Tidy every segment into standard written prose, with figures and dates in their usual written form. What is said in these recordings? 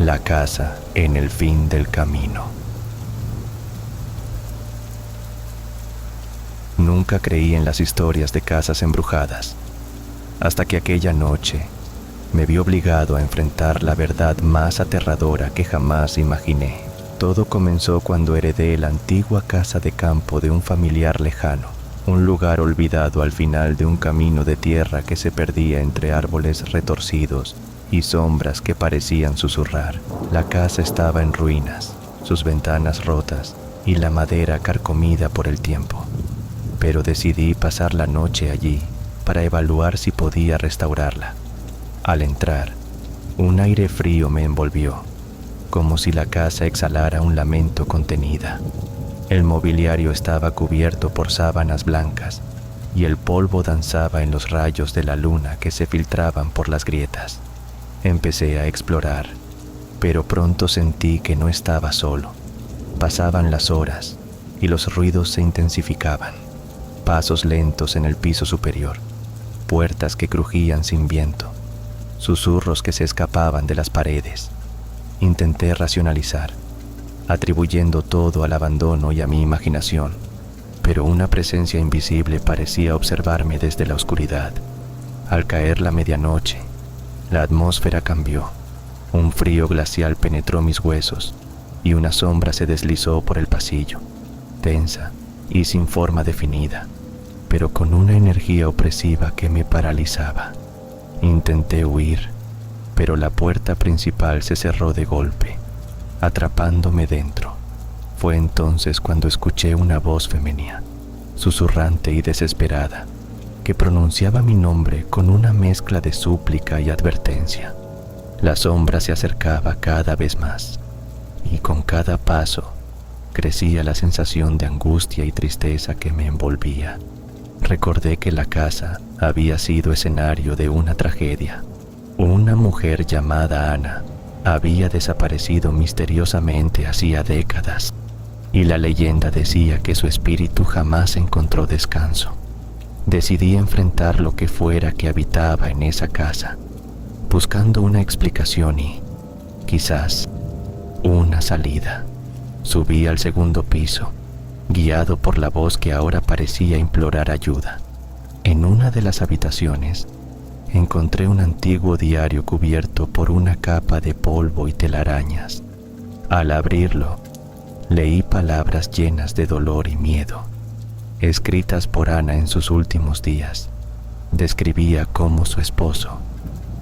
La casa en el fin del camino. Nunca creí en las historias de casas embrujadas, hasta que aquella noche me vi obligado a enfrentar la verdad más aterradora que jamás imaginé. Todo comenzó cuando heredé la antigua casa de campo de un familiar lejano, un lugar olvidado al final de un camino de tierra que se perdía entre árboles retorcidos y sombras que parecían susurrar. La casa estaba en ruinas, sus ventanas rotas y la madera carcomida por el tiempo. Pero decidí pasar la noche allí para evaluar si podía restaurarla. Al entrar, un aire frío me envolvió, como si la casa exhalara un lamento contenida. El mobiliario estaba cubierto por sábanas blancas y el polvo danzaba en los rayos de la luna que se filtraban por las grietas. Empecé a explorar, pero pronto sentí que no estaba solo. Pasaban las horas y los ruidos se intensificaban. Pasos lentos en el piso superior, puertas que crujían sin viento, susurros que se escapaban de las paredes. Intenté racionalizar, atribuyendo todo al abandono y a mi imaginación, pero una presencia invisible parecía observarme desde la oscuridad. Al caer la medianoche, la atmósfera cambió. Un frío glacial penetró mis huesos y una sombra se deslizó por el pasillo, tensa y sin forma definida, pero con una energía opresiva que me paralizaba. Intenté huir, pero la puerta principal se cerró de golpe, atrapándome dentro. Fue entonces cuando escuché una voz femenina, susurrante y desesperada, que pronunciaba mi nombre con una mezcla de súplica y advertencia. La sombra se acercaba cada vez más, y con cada paso crecía la sensación de angustia y tristeza que me envolvía. Recordé que la casa había sido escenario de una tragedia. Una mujer llamada Ana había desaparecido misteriosamente hacía décadas, y la leyenda decía que su espíritu jamás encontró descanso. Decidí enfrentar lo que fuera que habitaba en esa casa, buscando una explicación y, quizás, una salida. Subí al segundo piso, guiado por la voz que ahora parecía implorar ayuda. En una de las habitaciones, encontré un antiguo diario cubierto por una capa de polvo y telarañas. Al abrirlo, leí palabras llenas de dolor y miedo, escritas por Ana en sus últimos días. Describía cómo su esposo,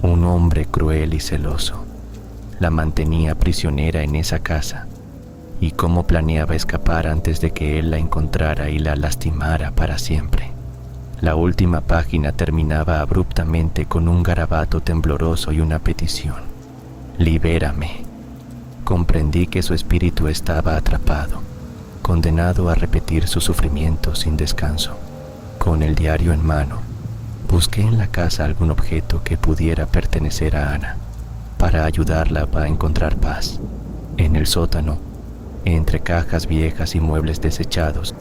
un hombre cruel y celoso, la mantenía prisionera en esa casa y cómo planeaba escapar antes de que él la encontrara y la lastimara para siempre. La última página terminaba abruptamente con un garabato tembloroso y una petición: «Libérame». Comprendí que su espíritu estaba atrapado, condenado a repetir su sufrimiento sin descanso. Con el diario en mano, busqué en la casa algún objeto que pudiera pertenecer a Ana, para ayudarla a encontrar paz. En el sótano, entre cajas viejas y muebles desechados,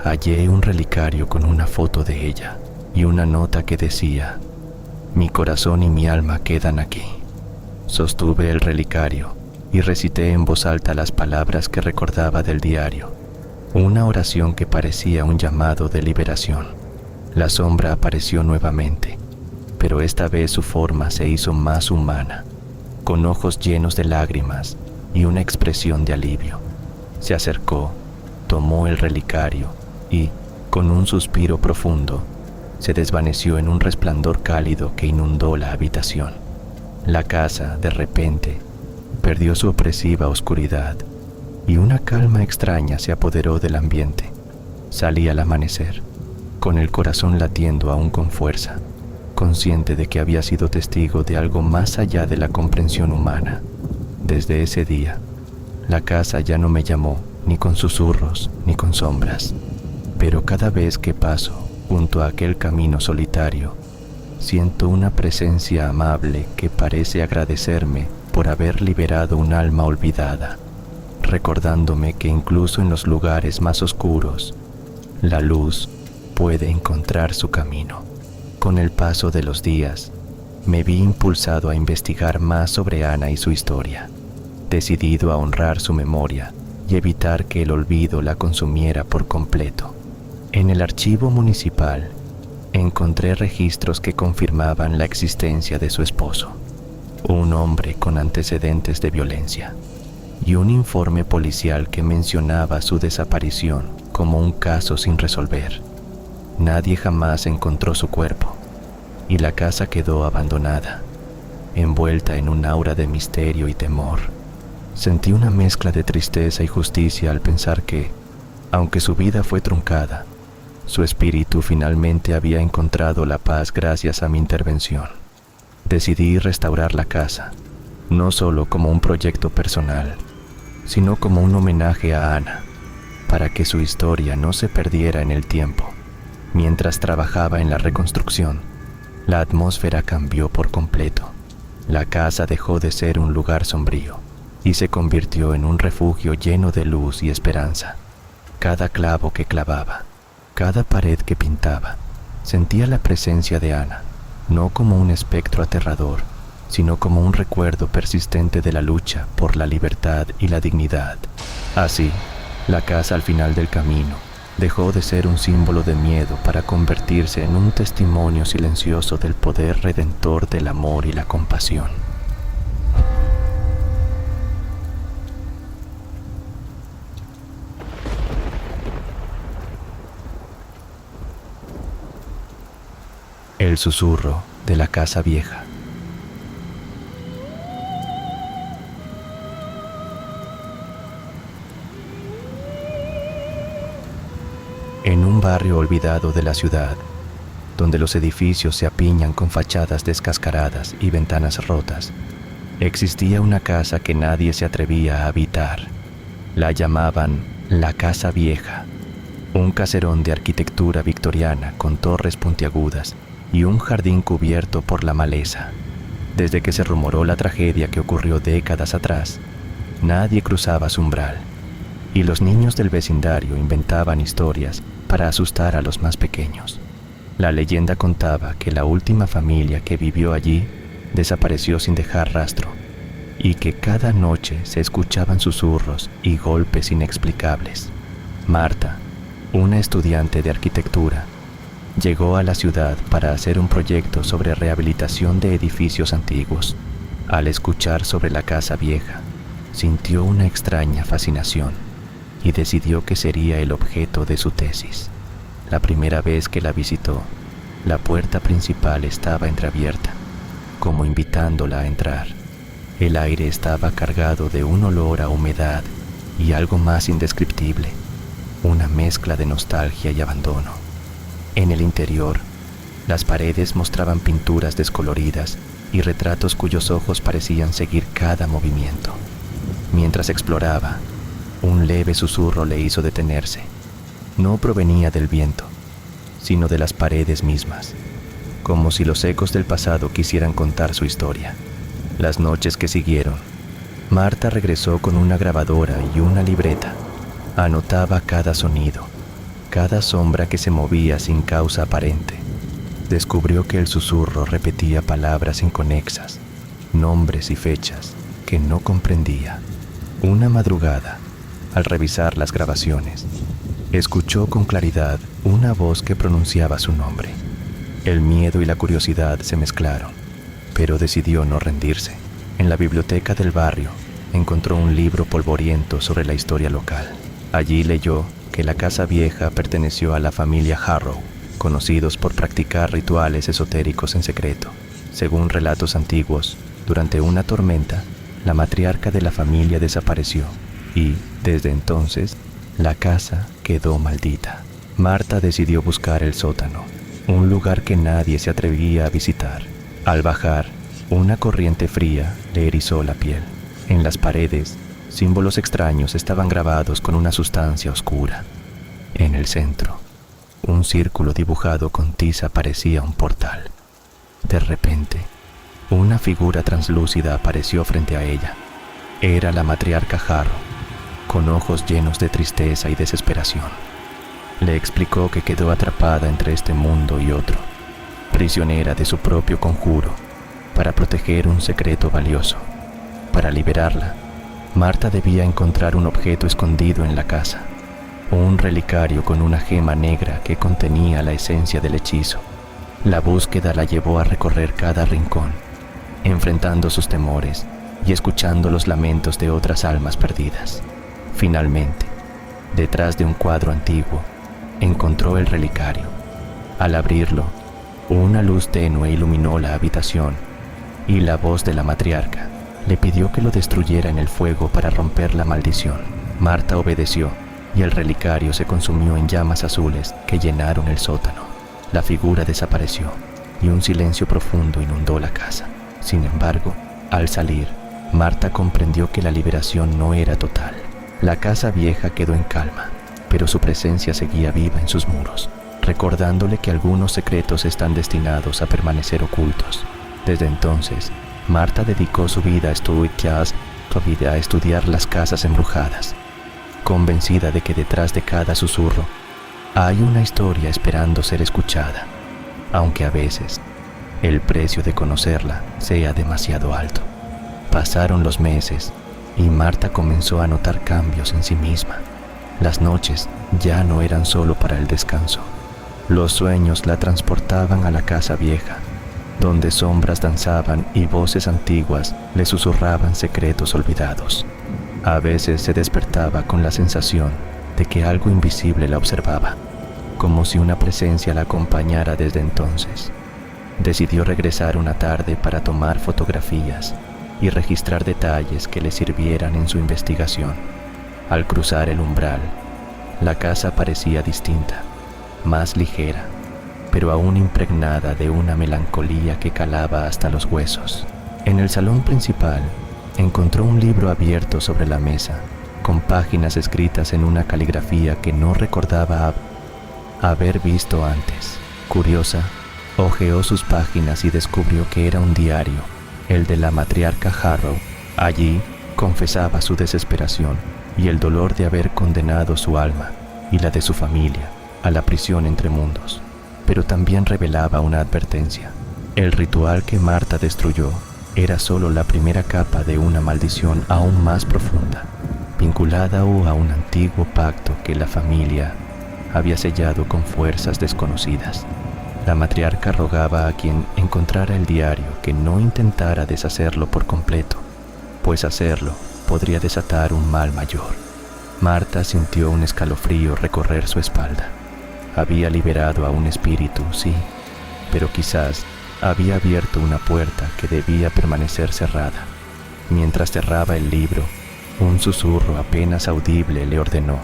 hallé un relicario con una foto de ella y una nota que decía: «Mi corazón y mi alma quedan aquí». Sostuve el relicario y recité en voz alta las palabras que recordaba del diario, una oración que parecía un llamado de liberación. La sombra apareció nuevamente, pero esta vez su forma se hizo más humana, con ojos llenos de lágrimas y una expresión de alivio. Se acercó, tomó el relicario y, con un suspiro profundo, se desvaneció en un resplandor cálido que inundó la habitación. La casa, de repente, perdió su opresiva oscuridad y una calma extraña se apoderó del ambiente. Salí al amanecer, con el corazón latiendo aún con fuerza, consciente de que había sido testigo de algo más allá de la comprensión humana. Desde ese día, la casa ya no me llamó ni con susurros ni con sombras, pero cada vez que paso junto a aquel camino solitario, siento una presencia amable que parece agradecerme por haber liberado un alma olvidada, recordándome que incluso en los lugares más oscuros, la luz puede encontrar su camino. Con el paso de los días, me vi impulsado a investigar más sobre Ana y su historia. decidido a honrar su memoria y evitar que el olvido la consumiera por completo. En el archivo municipal encontré registros que confirmaban la existencia de su esposo, un hombre con antecedentes de violencia, y un informe policial que mencionaba su desaparición como un caso sin resolver. Nadie jamás encontró su cuerpo, y la casa quedó abandonada, envuelta en un aura de misterio y temor. Sentí una mezcla de tristeza y justicia al pensar que, aunque su vida fue truncada, su espíritu finalmente había encontrado la paz gracias a mi intervención. Decidí restaurar la casa, no solo como un proyecto personal, sino como un homenaje a Ana, para que su historia no se perdiera en el tiempo. Mientras trabajaba en la reconstrucción, la atmósfera cambió por completo. La casa dejó de ser un lugar sombrío y se convirtió en un refugio lleno de luz y esperanza. Cada clavo que clavaba, cada pared que pintaba, sentía la presencia de Ana, no como un espectro aterrador, sino como un recuerdo persistente de la lucha por la libertad y la dignidad. Así, la casa al final del camino dejó de ser un símbolo de miedo para convertirse en un testimonio silencioso del poder redentor del amor y la compasión. El susurro de la casa vieja. En un barrio olvidado de la ciudad, donde los edificios se apiñan con fachadas descascaradas y ventanas rotas, existía una casa que nadie se atrevía a habitar. La llamaban la Casa Vieja, un caserón de arquitectura victoriana con torres puntiagudas y un jardín cubierto por la maleza. Desde que se rumoró la tragedia que ocurrió décadas atrás, nadie cruzaba su umbral, y los niños del vecindario inventaban historias para asustar a los más pequeños. La leyenda contaba que la última familia que vivió allí desapareció sin dejar rastro, y que cada noche se escuchaban susurros y golpes inexplicables. Marta, una estudiante de arquitectura, llegó a la ciudad para hacer un proyecto sobre rehabilitación de edificios antiguos. Al escuchar sobre la Casa Vieja, sintió una extraña fascinación y decidió que sería el objeto de su tesis. La primera vez que la visitó, la puerta principal estaba entreabierta, como invitándola a entrar. El aire estaba cargado de un olor a humedad y algo más indescriptible, una mezcla de nostalgia y abandono. En el interior, las paredes mostraban pinturas descoloridas y retratos cuyos ojos parecían seguir cada movimiento. Mientras exploraba, un leve susurro le hizo detenerse. No provenía del viento, sino de las paredes mismas, como si los ecos del pasado quisieran contar su historia. Las noches que siguieron, Marta regresó con una grabadora y una libreta. Anotaba cada sonido, cada sombra que se movía sin causa aparente. Descubrió que el susurro repetía palabras inconexas, nombres y fechas que no comprendía. Una madrugada, al revisar las grabaciones, escuchó con claridad una voz que pronunciaba su nombre. El miedo y la curiosidad se mezclaron, pero decidió no rendirse. En la biblioteca del barrio encontró un libro polvoriento sobre la historia local. Allí leyó que la Casa Vieja perteneció a la familia Harrow, conocidos por practicar rituales esotéricos en secreto. Según relatos antiguos, durante una tormenta, la matriarca de la familia desapareció y, desde entonces, la casa quedó maldita. Marta decidió buscar el sótano, un lugar que nadie se atrevía a visitar. Al bajar, una corriente fría le erizó la piel. En las paredes, símbolos extraños estaban grabados con una sustancia oscura. En el centro, un círculo dibujado con tiza parecía un portal. De repente, una figura translúcida apareció frente a ella. Era la matriarca Harrow, con ojos llenos de tristeza y desesperación. Le explicó que quedó atrapada entre este mundo y otro, prisionera de su propio conjuro, para proteger un secreto valioso. Para liberarla, Marta debía encontrar un objeto escondido en la casa, un relicario con una gema negra que contenía la esencia del hechizo. La búsqueda la llevó a recorrer cada rincón, enfrentando sus temores y escuchando los lamentos de otras almas perdidas. Finalmente, detrás de un cuadro antiguo, encontró el relicario. Al abrirlo, una luz tenue iluminó la habitación y la voz de la matriarca le pidió que lo destruyera en el fuego para romper la maldición. Marta obedeció y el relicario se consumió en llamas azules que llenaron el sótano. La figura desapareció y un silencio profundo inundó la casa. Sin embargo, al salir, Marta comprendió que la liberación no era total. La casa vieja quedó en calma, pero su presencia seguía viva en sus muros, recordándole que algunos secretos están destinados a permanecer ocultos. Desde entonces, Marta dedicó su vida a estudiar las casas embrujadas, convencida de que detrás de cada susurro hay una historia esperando ser escuchada, aunque a veces el precio de conocerla sea demasiado alto. Pasaron los meses y Marta comenzó a notar cambios en sí misma. Las noches ya no eran solo para el descanso. Los sueños la transportaban a la casa vieja, donde sombras danzaban y voces antiguas le susurraban secretos olvidados. A veces se despertaba con la sensación de que algo invisible la observaba, como si una presencia la acompañara desde entonces. Decidió regresar una tarde para tomar fotografías y registrar detalles que le sirvieran en su investigación. Al cruzar el umbral, la casa parecía distinta, más ligera, pero aún impregnada de una melancolía que calaba hasta los huesos. En el salón principal, encontró un libro abierto sobre la mesa, con páginas escritas en una caligrafía que no recordaba haber visto antes. Curiosa, hojeó sus páginas y descubrió que era un diario, el de la matriarca Harrow. Allí confesaba su desesperación y el dolor de haber condenado su alma y la de su familia a la prisión entre mundos, pero también revelaba una advertencia. El ritual que Marta destruyó era solo la primera capa de una maldición aún más profunda, vinculada a un antiguo pacto que la familia había sellado con fuerzas desconocidas. La matriarca rogaba a quien encontrara el diario que no intentara deshacerlo por completo, pues hacerlo podría desatar un mal mayor. Marta sintió un escalofrío recorrer su espalda. Había liberado a un espíritu, sí, pero quizás había abierto una puerta que debía permanecer cerrada. Mientras cerraba el libro, un susurro apenas audible le ordenó: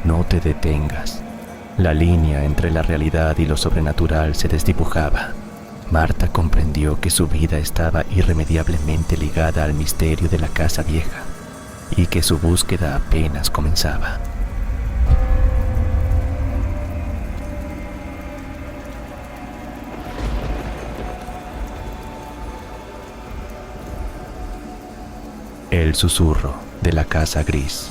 «No te detengas». La línea entre la realidad y lo sobrenatural se desdibujaba. Marta comprendió que su vida estaba irremediablemente ligada al misterio de la casa vieja y que su búsqueda apenas comenzaba. El susurro de la casa gris.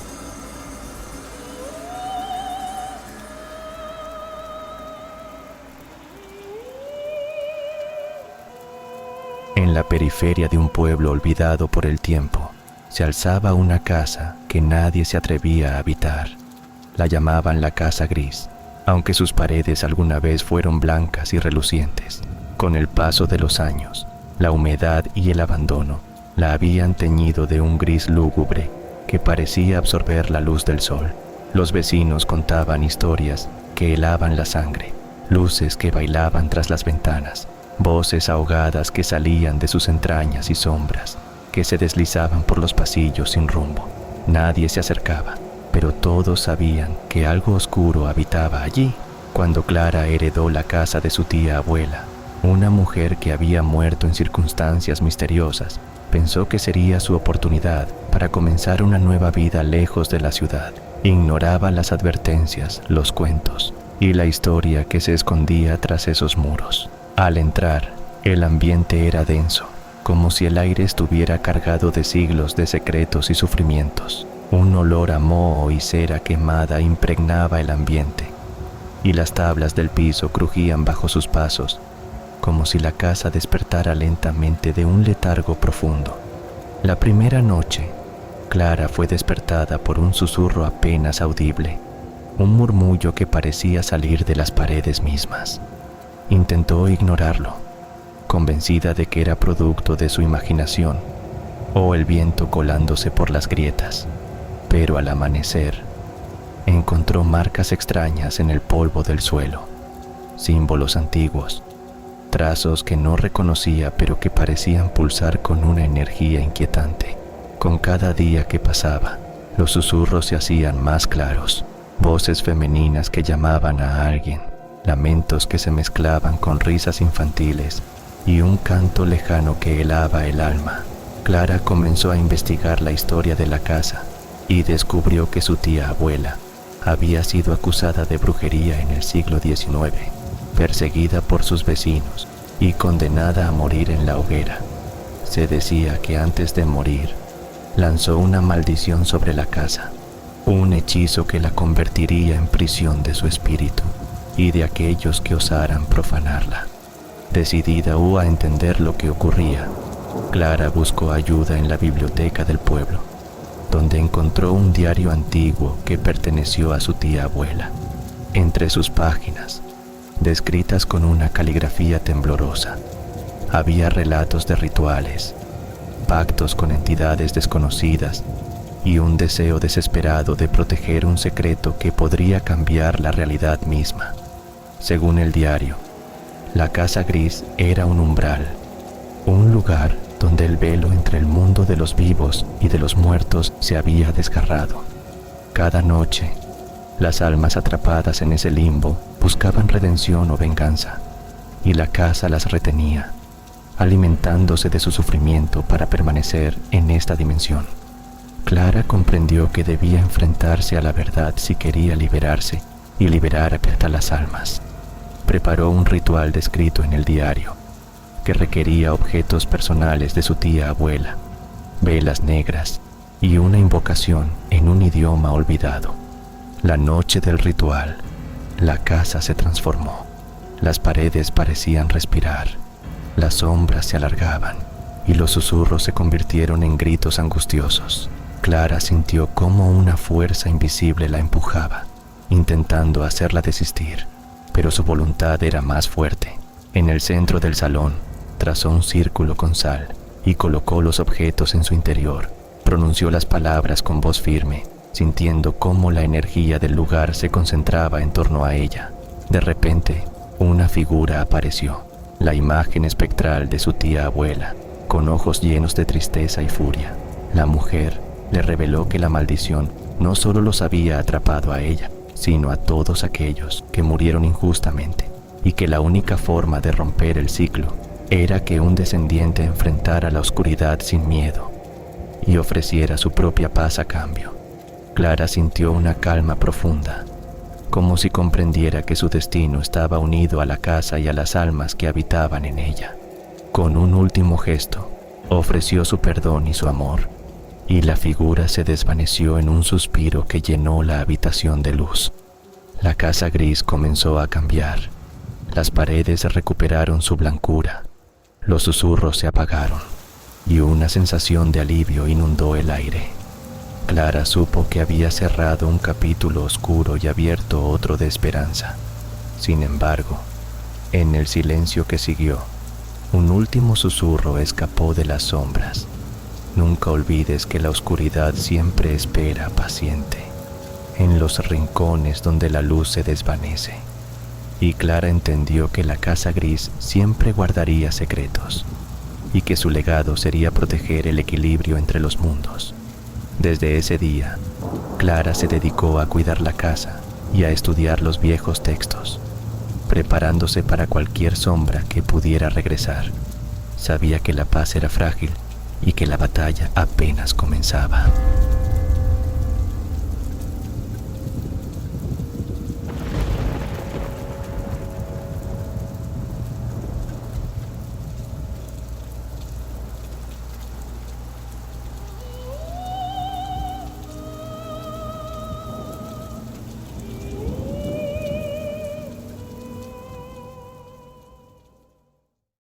En la periferia de un pueblo olvidado por el tiempo, se alzaba una casa que nadie se atrevía a habitar. La llamaban la Casa Gris, aunque sus paredes alguna vez fueron blancas y relucientes. Con el paso de los años, la humedad y el abandono la habían teñido de un gris lúgubre que parecía absorber la luz del sol. Los vecinos contaban historias que helaban la sangre, luces que bailaban tras las ventanas, voces ahogadas que salían de sus entrañas y sombras que se deslizaban por los pasillos sin rumbo. Nadie se acercaba, pero todos sabían que algo oscuro habitaba allí. Cuando Clara heredó la casa de su tía abuela, una mujer que había muerto en circunstancias misteriosas, pensó que sería su oportunidad para comenzar una nueva vida lejos de la ciudad. Ignoraba las advertencias, los cuentos y la historia que se escondía tras esos muros. Al entrar, el ambiente era denso, como si el aire estuviera cargado de siglos de secretos y sufrimientos. Un olor a moho y cera quemada impregnaba el ambiente, y las tablas del piso crujían bajo sus pasos, como si la casa despertara lentamente de un letargo profundo. La primera noche, Clara fue despertada por un susurro apenas audible, un murmullo que parecía salir de las paredes mismas. Intentó ignorarlo, convencida de que era producto de su imaginación o el viento colándose por las grietas, pero al amanecer encontró marcas extrañas en el polvo del suelo, símbolos antiguos, trazos que no reconocía pero que parecían pulsar con una energía inquietante. Con cada día que pasaba, los susurros se hacían más claros, voces femeninas que llamaban a alguien, lamentos que se mezclaban con risas infantiles y un canto lejano que helaba el alma. Clara comenzó a investigar la historia de la casa y descubrió que su tía abuela había sido acusada de brujería en el siglo XIX, perseguida por sus vecinos y condenada a morir en la hoguera. Se decía que antes de morir, lanzó una maldición sobre la casa, un hechizo que la convertiría en prisión de su espíritu y de aquellos que osaran profanarla. Decidida a entender lo que ocurría, Clara buscó ayuda en la biblioteca del pueblo, donde encontró un diario antiguo que perteneció a su tía abuela. Entre sus páginas, descritas con una caligrafía temblorosa, había relatos de rituales, pactos con entidades desconocidas y un deseo desesperado de proteger un secreto que podría cambiar la realidad misma. Según el diario, la Casa Gris era un umbral, un lugar donde el velo entre el mundo de los vivos y de los muertos se había desgarrado. Cada noche, las almas atrapadas en ese limbo buscaban redención o venganza, y la casa las retenía, alimentándose de su sufrimiento para permanecer en esta dimensión. Clara comprendió que debía enfrentarse a la verdad si quería liberarse y liberar a las almas. Preparó un ritual descrito en el diario, que requería objetos personales de su tía abuela, velas negras y una invocación en un idioma olvidado. La noche del ritual, la casa se transformó. Las paredes parecían respirar, las sombras se alargaban y los susurros se convirtieron en gritos angustiosos. Clara sintió cómo una fuerza invisible la empujaba, intentando hacerla desistir, pero su voluntad era más fuerte. En el centro del salón, trazó un círculo con sal y colocó los objetos en su interior. Pronunció las palabras con voz firme, sintiendo cómo la energía del lugar se concentraba en torno a ella. De repente, una figura apareció, la imagen espectral de su tía abuela, con ojos llenos de tristeza y furia. La mujer le reveló que la maldición no solo los había atrapado a ella, sino a todos aquellos que murieron injustamente, y que la única forma de romper el ciclo era que un descendiente enfrentara la oscuridad sin miedo y ofreciera su propia paz a cambio. Clara sintió una calma profunda, como si comprendiera que su destino estaba unido a la casa y a las almas que habitaban en ella. Con un último gesto, ofreció su perdón y su amor, y la figura se desvaneció en un suspiro que llenó la habitación de luz. La Casa Gris comenzó a cambiar. Las paredes recuperaron su blancura, los susurros se apagaron, y una sensación de alivio inundó el aire. Clara supo que había cerrado un capítulo oscuro y abierto otro de esperanza. Sin embargo, en el silencio que siguió, un último susurro escapó de las sombras. Nunca olvides que la oscuridad siempre espera paciente, en los rincones donde la luz se desvanece. Y Clara entendió que la Casa Gris siempre guardaría secretos, y que su legado sería proteger el equilibrio entre los mundos. Desde ese día, Clara se dedicó a cuidar la casa y a estudiar los viejos textos, preparándose para cualquier sombra que pudiera regresar. Sabía que la paz era frágil y que la batalla apenas comenzaba.